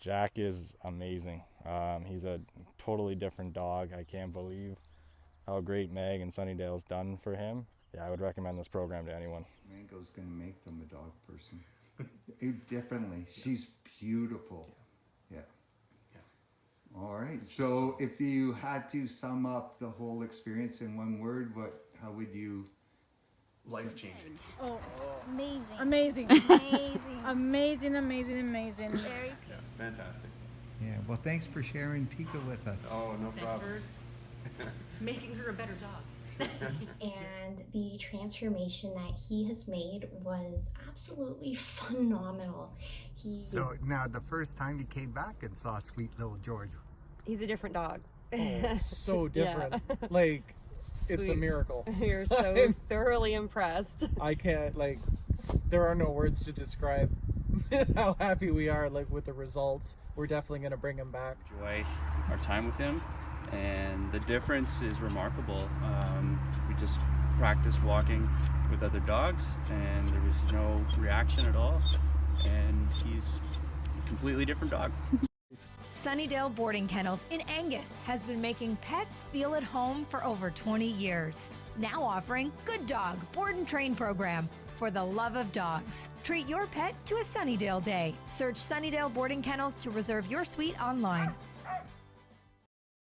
Jack is amazing. He's a totally different dog. I can't believe how great Meg and Sunnidale's done for him. Yeah, I would recommend this program to anyone. Mango's gonna make them a dog person. Differently. She's beautiful. Yeah. All right. So if you had to sum up the whole experience in one word, how would you? Life changing. Oh, Amazing. amazing. Amazing. amazing. Very Yeah, fantastic. Yeah. Well, thanks for sharing Tika with us. Oh, no Thanks problem. for making her a better dog. And the transformation that he has made was absolutely phenomenal. So now the first time you came back and saw sweet little George. He's a different dog. Oh, so different. Like, it's a miracle. You're so thoroughly impressed. I can't, like, there are no words to describe how happy we are, like, with the results. We're definitely going to bring him back. Enjoy our time with him, and the difference is remarkable. We just practiced walking with other dogs, and there was no reaction at all, and he's a completely different dog. Sunnidale Boarding Kennels in Angus has been making pets feel at home for over 20 years. Now offering Good Dog Board and Train program for the love of dogs. Treat your pet to a Sunnydale day. Search Sunnydale Boarding Kennels to reserve your suite online.